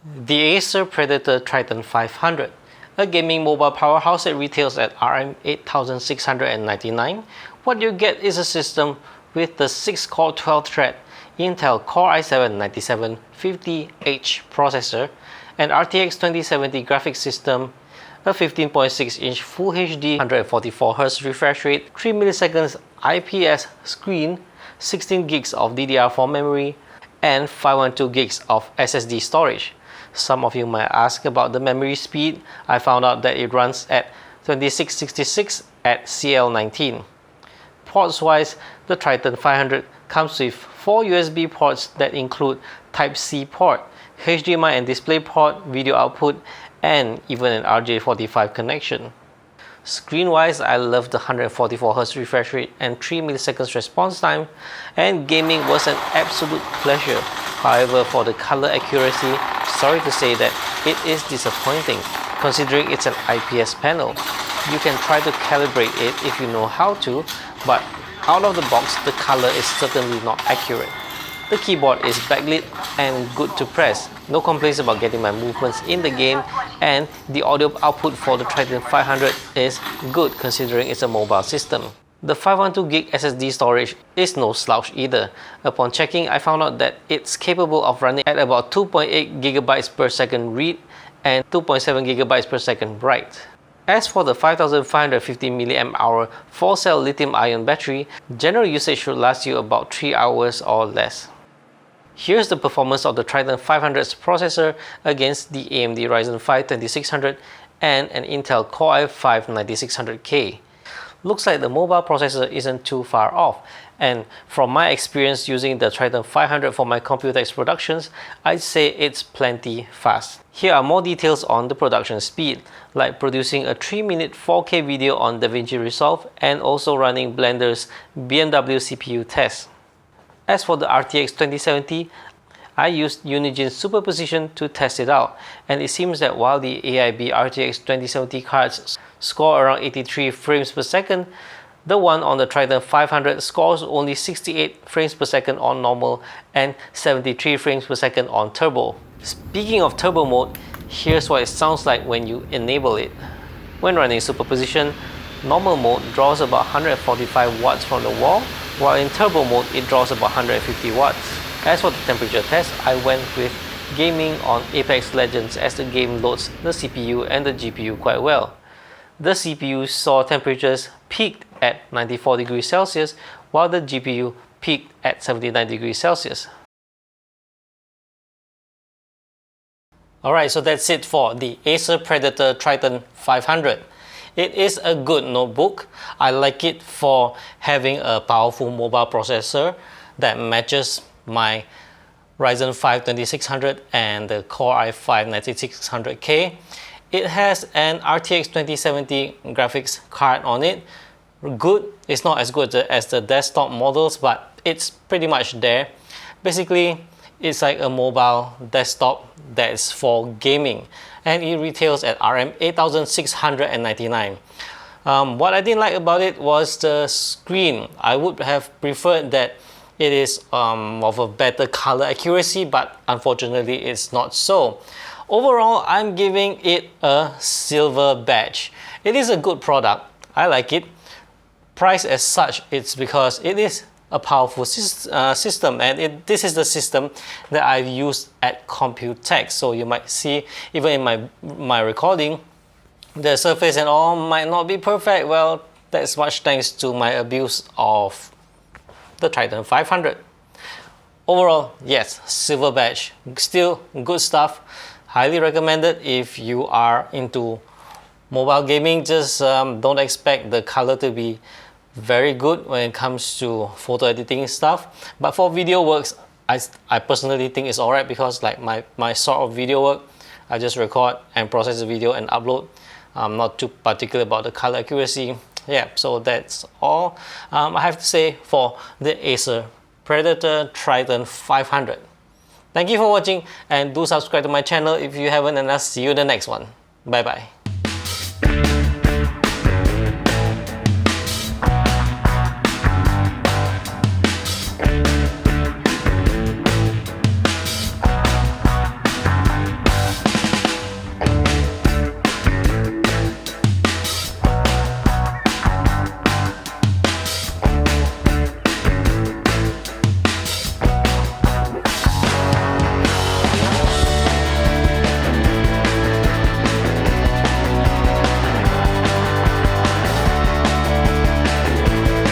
The Acer Predator Triton 500, a gaming mobile powerhouse that retails at Rm 8699. What you get is a system with the 6-core 12-thread Intel Core i7-9750H processor, an RTX 2070 graphics system, a 15.6-inch Full HD 144Hz refresh rate, 3 milliseconds IPS screen, 16 gigs of DDR4 memory, and 512 gigs of SSD storage. Some of you might ask about the memory speed. I found out that it runs at 2666 at CL19. Ports wise, the Triton 500 comes with 4 USB ports that include Type-C port, HDMI and DisplayPort, video output, and even an RJ45 connection. Screen-wise, I love the 144Hz refresh rate and 3 milliseconds response time, and gaming was an absolute pleasure. However, for the color accuracy, sorry to say that it is disappointing considering it's an IPS panel. You can try to calibrate it if you know how to, but out of the box, the color is certainly not accurate. The keyboard is backlit and good to press. No complaints about getting my movements in the game, and the audio output for the Triton 500 is good considering it's a mobile system. The 512GB SSD storage is no slouch either. Upon checking, I found out that it's capable of running at about 2.8GB per second read and 2.7GB per second write. As for the 5550 mAh 4-cell lithium-ion battery, general usage should last you about 3 hours or less. Here's the performance of the Triton 500's processor against the AMD Ryzen 5 2600 and an Intel Core i5 9600K. Looks like the mobile processor isn't too far off, and from my experience using the Triton 500 for my Computex productions, I'd say it's plenty fast. Here are more details on the production speed, like producing a 3-minute 4K video on DaVinci Resolve and also running Blender's BMW CPU test. As for the RTX 2070, I used Unigine Superposition to test it out, and it seems that while the AIB RTX 2070 cards score around 83 frames per second, the one on the Triton 500 scores only 68 frames per second on normal and 73 frames per second on turbo. Speaking of turbo mode, here's what it sounds like when you enable it. When running Superposition, normal mode draws about 145 watts from the wall, while in turbo mode it draws about 150 watts. As for the temperature test, I went with gaming on Apex Legends as the game loads the CPU and the GPU quite well. The CPU saw temperatures peaked at 94 degrees Celsius, while the GPU peaked at 79 degrees Celsius. Alright, so that's it for the Acer Predator Triton 500. It is a good notebook. I like it for having a powerful mobile processor that matches my Ryzen 5 2600 and the Core i5 9600K. It has an RTX 2070 graphics card on it. Good. It's not as good as the desktop models, but it's pretty much there. Basically, it's like a mobile desktop that's for gaming, and it retails at Rm 8699. What I didn't like about it was the screen. I would have preferred that it is of a better color accuracy, but unfortunately it's not so. Overall, I'm giving it a silver badge. It is a good product. I like it. Price as such, it's because it is a powerful system, and this is the system that I've used at Computex. So you might see, even in my recording, the surface and all might not be perfect. Well, that's much thanks to my abuse of the Triton 500. Overall, yes, silver badge. Still good stuff. Highly recommended if you are into mobile gaming. Just don't expect the color to be very good when it comes to photo editing stuff, but for video works, I personally think it's alright, because like my sort of video work, I just record and process the video and upload. I'm not too particular about the color accuracy. Yeah, so that's all I have to say for the Acer Predator Triton 500. Thank you for watching, and do subscribe to my channel if you haven't, and I'll see you in the next one. Bye bye.